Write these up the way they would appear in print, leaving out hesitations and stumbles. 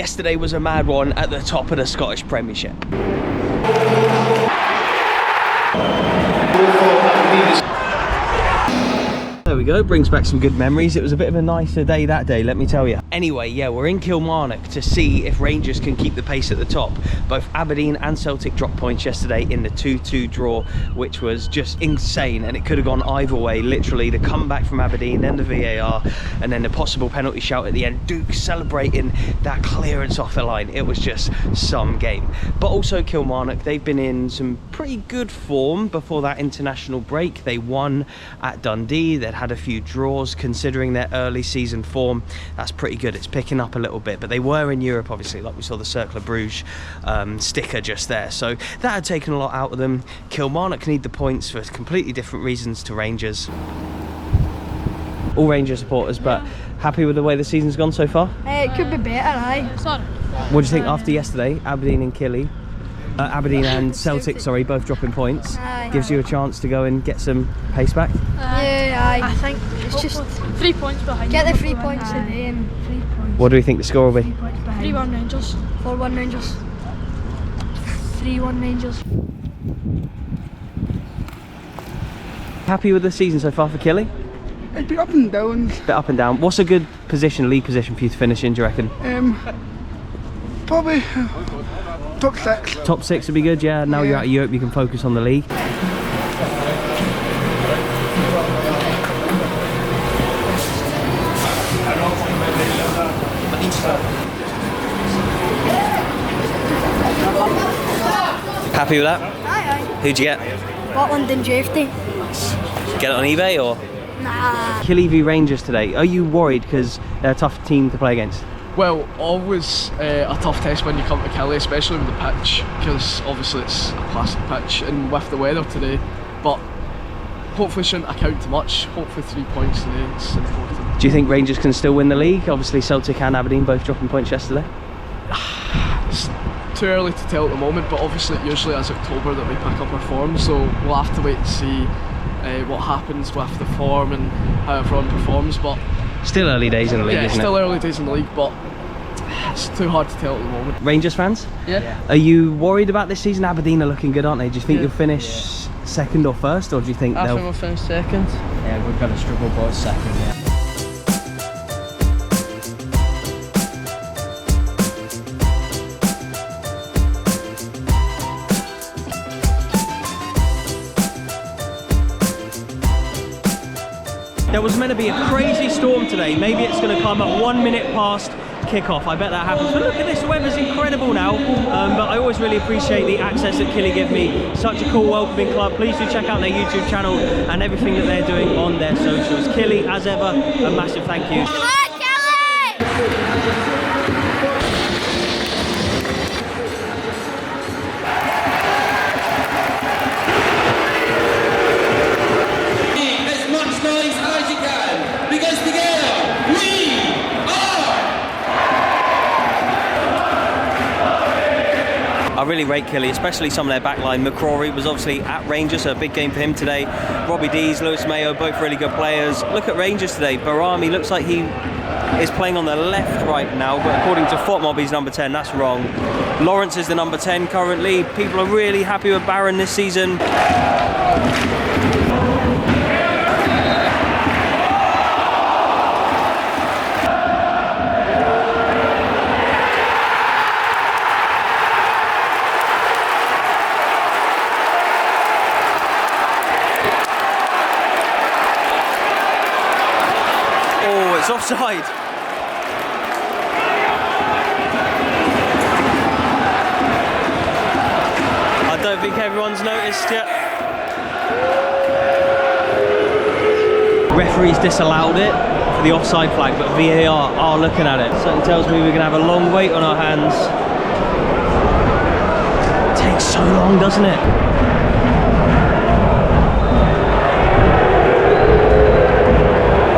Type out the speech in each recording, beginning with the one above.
Yesterday was a mad one at the top of the Scottish Premiership. There we go, brings back some good memories. It was a bit of a nicer day that day, let me tell you. Anyway, yeah, we're in Kilmarnock to see if Rangers can keep the pace at the top. Both Aberdeen and Celtic dropped points yesterday in the 2-2 draw, which was just insane, and it could have gone either way. Literally, the comeback from Aberdeen, then the VAR, and then the possible penalty shout at the end. Duke celebrating that clearance off the line. It was just some game. But also Kilmarnock, they've been in some pretty good form before that international break. They won at Dundee. They'd had a few draws considering their early season form. That's pretty good. It's picking up a little bit, but they were in Europe, obviously, like we saw the Cercle of Bruges sticker just there, so that had taken a lot out of them. Kilmarnock need the points for completely different reasons to Rangers. All Rangers supporters, but happy with the way the season's gone so far? It could be better, aye. What do you think after yesterday? Aberdeen and Celtic, sorry, both dropping points. Gives you a chance to go and get some pace back? Yeah, aye. I think it's just 3 points behind. Get the 3 points today and 3 points. What do we think the score will be? 3-1 Rangers. 4-1 Rangers. 3-1 Rangers. Happy with the season so far for Killy? It'd be up and down. Bit up and down. What's a good position, league position for you to finish in, do you reckon? Probably top 6. Top 6 would be good, yeah. Now you're out of Europe, you can focus on the league. Happy with that? Aye. Who'd you get? Bought London Drafty. Get it on eBay or? Nah. Killy v Rangers today. Are you worried because they're a tough team to play against? Well, always a tough test when you come to Killy, especially with the pitch, because obviously it's a plastic pitch and with the weather today, but hopefully shouldn't account too much. Hopefully 3 points today, it's important. Do you think Rangers can still win the league? Obviously Celtic and Aberdeen both dropping points yesterday. It's too early to tell at the moment, but obviously it usually is October that we pick up our form, so we'll have to wait and see what happens with the form and how everyone performs. But still early days in the league, isn't it? Yeah, still early days in the league, but it's too hard to tell at the moment. Rangers fans? Yeah. Are you worried about this season? Aberdeen are looking good, aren't they? Do you think you'll finish second or first, or do you think I think we'll finish second. Yeah, we're going to struggle both second, yeah. There was meant to be a crazy storm today. Maybe it's going to come at 1 minute past kickoff. I bet that happens. But look at this, weather's incredible now. But I always really appreciate the access that Killy give me. Such a cool, welcoming club. Please do check out their YouTube channel and everything that they're doing on their socials. Killy, as ever, a massive thank you. Hi, Kelly! I really rate Killy, especially some of their backline. McCrory was obviously at Rangers, so a big game for him today. Robbie Dees, Lewis Mayo, both really good players. Look at Rangers today. Barami looks like he is playing on the left right now, but according to FotMob he's number 10, that's wrong. Lawrence is the number 10 currently. People are really happy with Barron this season. It's offside. I don't think everyone's noticed yet. Referees disallowed it for the offside flag, but VAR are looking at it. Something tells me we're going to have a long wait on our hands. It takes so long, doesn't it?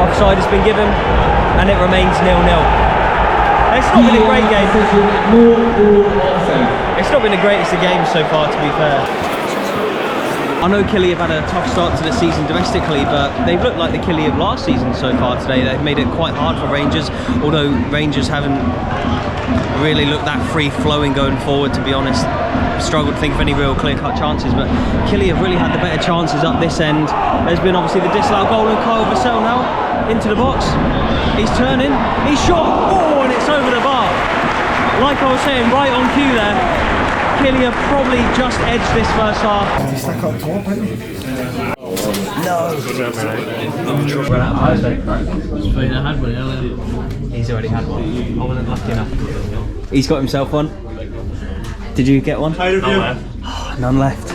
Offside has been given and it remains 0-0. It's not been a great game. It's not been the greatest of games so far, to be fair. I know Killy have had a tough start to the season domestically, but they've looked like the Killy of last season so far today. They've made it quite hard for Rangers, although Rangers haven't really looked that free-flowing going forward, to be honest. Struggled to think of any real clear-cut chances, but Killy have really had the better chances up this end. There's been obviously the disallowed goal, and Kyle Vassell now into the box. He's turning, he's shot, oh, and it's over the bar. Like I was saying, right on cue there, Killy have probably just edged this first half. He's stuck up top, isn't he? He's already had one. I wasn't lucky enough. He's got himself one. Did you get one? None left. None left.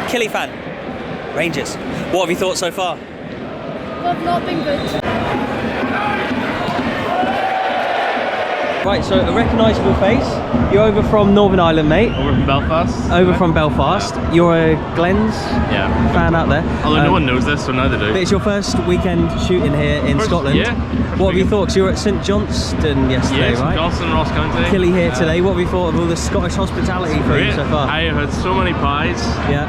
Killy fan, Rangers. What have you thought so far? They've not been good. Right, so a recognisable face. You're over from Northern Ireland, mate. Over from Belfast. Over from Belfast. You're a Glens fan out there. Although no one knows this, so now they do. But it's your first weekend shooting here in Scotland. Yeah. What have you thought? 'Cause you were at St Johnstone yesterday, right? Johnston, Ross County. Killy here today. What have you thought of all the Scottish hospitality for you so far? I have had so many pies. Yeah.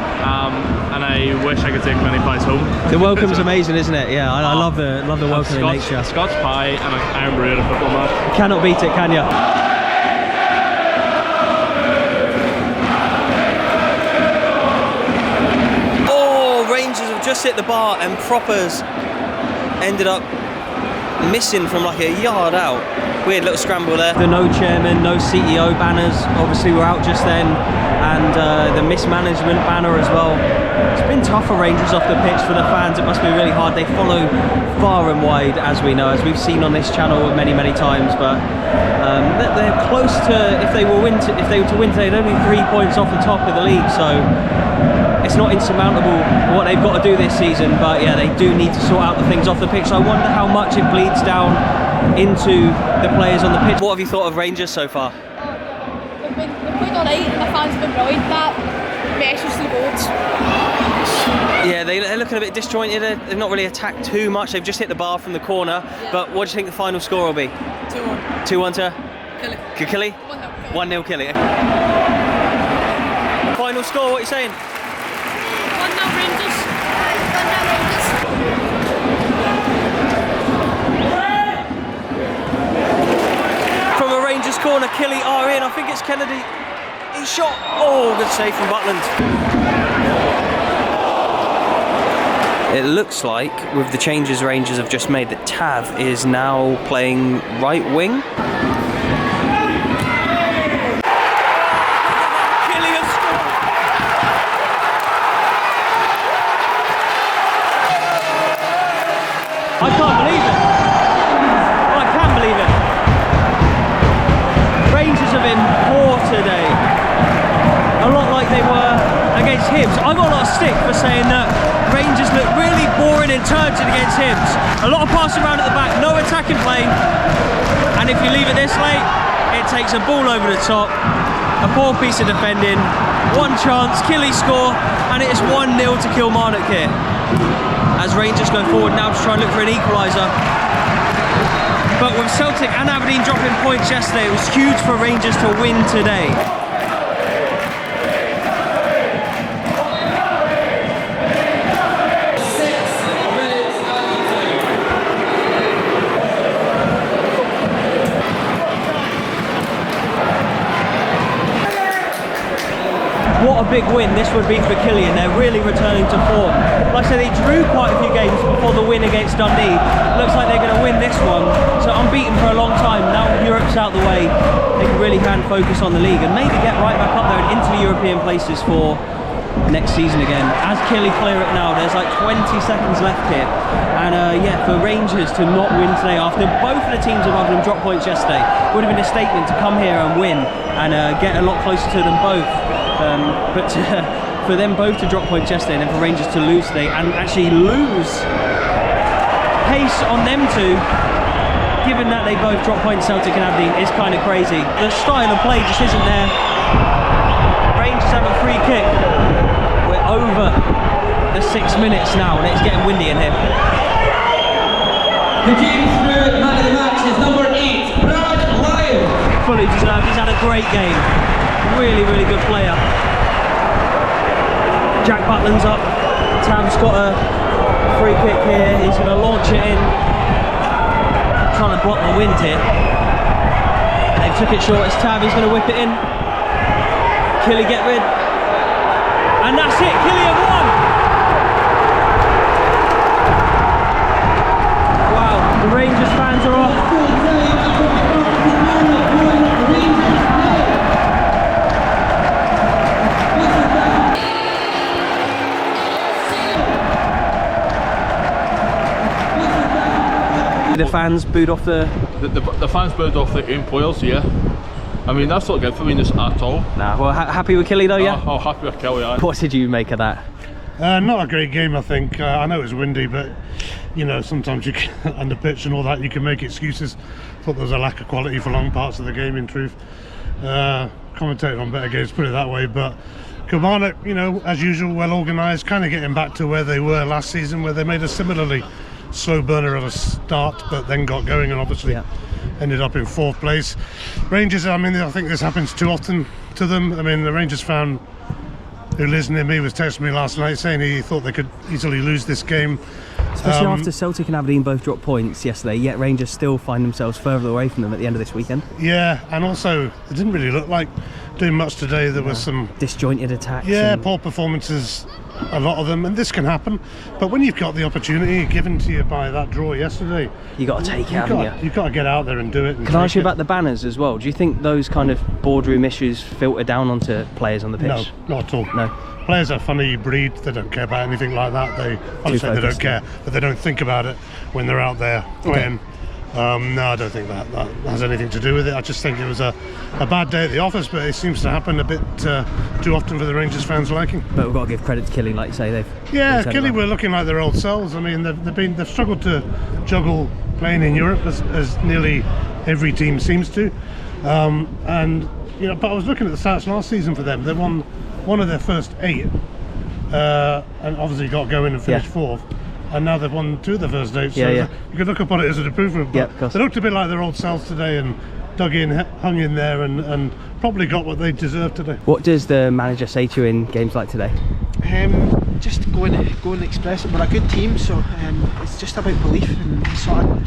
And I wish I could take many pies home. The welcome's amazing, isn't it? Yeah, I love the welcome in nature. Scotch pie and an iron brew at a football match. Cannot beat it, can you? Oh, Rangers have just hit the bar and Proppers ended up missing from like a yard out. Weird little scramble there. The no chairman, no CEO banners obviously were out just then, and the mismanagement banner as well. It's been tough for Rangers off the pitch. For the fans, it must be really hard. They follow far and wide, as we know, as we've seen on this channel many times. But they're close to, if they were to win today, they're only 3 points off the top of the league. So it's not insurmountable what they've got to do this season. But yeah, they do need to sort out the things off the pitch. So I wonder how much it bleeds down into the players on the pitch. What have you thought of Rangers so far? They've played all right and the fans have been brilliant. That meshes the boards. Yeah, they're looking a bit disjointed. They've not really attacked too much. They've just hit the bar from the corner. Yeah. But what do you think the final score will be? 2-1. 2-1 to? Killy. Killy? 1-0 Killy. Final score, what are you saying? 1-0 Rangers. 1-0 Rangers. From a Rangers corner, Killy are in. I think it's Kennedy. He's shot. Oh, good save from Butland. It looks like, with the changes Rangers have just made, that Tav is now playing right wing. Killy has scored. I can't believe it. I can believe it. Rangers have been poor today. A lot like they were against Hibs. I got a lot of stick for saying that Rangers look really boring and turgid against Hibs. A lot of passing around at the back, no attacking play. And if you leave it this late, it takes a ball over the top. A poor piece of defending. One chance, Killy score, and it is 1-0 to Kilmarnock here. As Rangers go forward now to try and look for an equaliser. But with Celtic and Aberdeen dropping points yesterday, it was huge for Rangers to win today. What a big win this would be for Killy, and they're really returning to form. Like I said, they drew quite a few games before the win against Dundee. Looks like they're going to win this one. So unbeaten for a long time. Now Europe's out the way, they can really focus on the league and maybe get right back up there and into the European places for next season again. As Killy clear it now, there's like 20 seconds left here. And yeah, for Rangers to not win today after both of the teams above them dropped points yesterday would have been a statement to come here and win and get a lot closer to them both. But for them both to drop points yesterday and then for Rangers to lose today and actually lose pace on them two, given that they both drop points, Celtic and Aberdeen, is kind of crazy. The style of play just isn't there. Rangers have a free kick. We're over the 6 minutes now and it's getting windy in here. The team spirit man of the match is number 8, Brad Lyon. Fully deserved. He's had a great game. Really good player. Jack Butland's up. Tav's got a free kick here. He's going to launch it in. Trying to block the wind here. They took it short. It's Tav. He's going to whip it in. Killy get rid. And that's it. Killy have won. Wow. The Rangers fans are off. The fans booed off the fans booed off the game players, yeah. I mean, that's not good for me at all. Nah, well, happy with Killy though, yeah? Oh, happy with Killy, yeah. What did you make of that? Not a great game, I think. I know it was windy, but you know, sometimes you can, on the pitch and all that, you can make excuses. Thought there was a lack of quality for long parts of the game, in truth. Commentating on better games, put it that way, but Kilmarnock, you know, as usual, well organised, kind of getting back to where they were last season, where they made a similarly slow burner at a start, but then got going and obviously ended up in 4th place. Rangers, I mean, I think this happens too often to them. I mean, the Rangers fan who lives near me was texting me last night saying he thought they could easily lose this game. Especially after Celtic and Aberdeen both dropped points yesterday, yet Rangers still find themselves further away from them at the end of this weekend. Yeah, and also, it didn't really look like doing much today. There was some disjointed attacks. Yeah, poor performances, a lot of them, and this can happen. But when you've got the opportunity given to you by that draw yesterday, you got to take it, haven't you? You've got to get out there and do it. And can I ask you about the banners as well? Do you think those kind of boardroom issues filter down onto players on the pitch? No, not at all. No. Players are funny breed. They don't care about anything like that. They don't care, but they don't think about it when they're out there playing. No, I don't think that has anything to do with it. I just think it was a bad day at the office, but it seems to happen a bit too often for the Rangers fans' liking. But we've got to give credit to Killy, like you say. They've Killy were looking like their old selves. I mean, they've struggled to juggle playing in Europe as nearly every team seems to. And you know, but I was looking at the stats last season for them. They won one of their first 8, and obviously got going and finished 4th. And now they've won 2 of the first 8, so you could look upon it as an improvement. But they looked a bit like their old selves today and dug in, hung in there, and probably got what they deserved today. What does the manager say to you in games like today? Just go and express it. We're a good team, so it's just about belief, and he sort of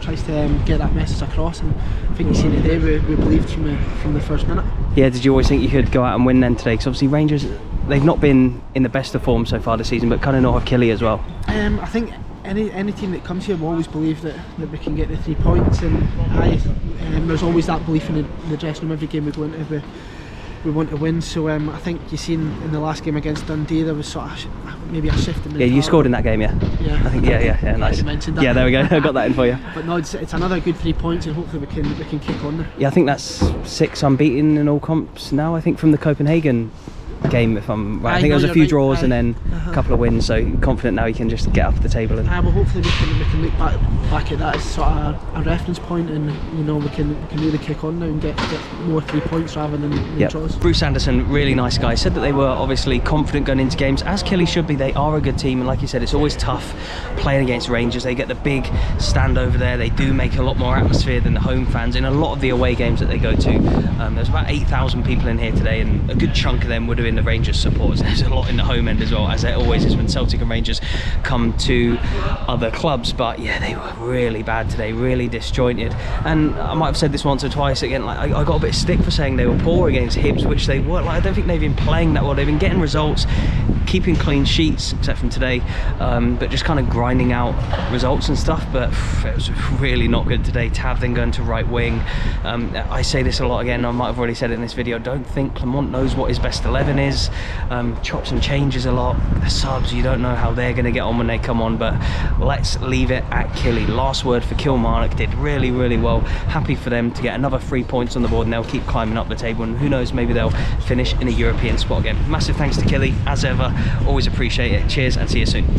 tries to get that message across. And I think you see today we believed from the first minute. Yeah, did you always think you could go out and win then today? Because obviously Rangers, they've not been in the best of form so far this season, but kind of not have Killy as well. I think any team that comes here will always believe that we can get the 3 points, and there's always that belief in the dressing room. Every game we go into, we want to win. So I think you seen in the last game against Dundee, there was sort of maybe a shift in mentality. Yeah, you scored in that game, yeah. I think nice. Mentioned that. Yeah, there we go. I got that in for you. But no, it's another good 3 points, and hopefully we can kick on there. Yeah, I think that's 6 unbeaten in all comps now. I think from the Copenhagen game, if I'm right. I think there was a few draws and then a couple of wins, so confident now you can just get up the table. And well, hopefully we can look back at that as sort of a reference point, and you know we can really kick on now and get more 3 points rather than draws. Bruce Anderson, really nice guy, said that they were obviously confident going into games, as Killy should be. They are a good team, and like you said, it's always tough playing against Rangers. They get the big stand over there. They do make a lot more atmosphere than the home fans in a lot of the away games that they go to. There's about 8,000 people in here today, and a good chunk of them would have been the Rangers supporters. There's a lot in the home end as well, as there always is when Celtic and Rangers come to other clubs. But yeah, they were really bad today, really disjointed. And I might have said this once or twice again, like I got a bit of stick for saying they were poor against Hibs, which they weren't. Like, I don't think they've been playing that well. They've been getting results, keeping clean sheets, except from today, but just kind of grinding out results and stuff. But it was really not good today. Tav then going to right wing. I say this a lot again, I might have already said it in this video, don't think Clement knows what his best 11 is. Chops and changes a lot. The subs, you don't know how they're going to get on when they come on, but let's leave it at Killy. Last word for Kilmarnock, did really well. Happy for them to get another 3 points on the board, and they'll keep climbing up the table, and who knows, maybe they'll finish in a European spot again. Massive thanks to Killy, as ever, always appreciate it. Cheers and see you soon.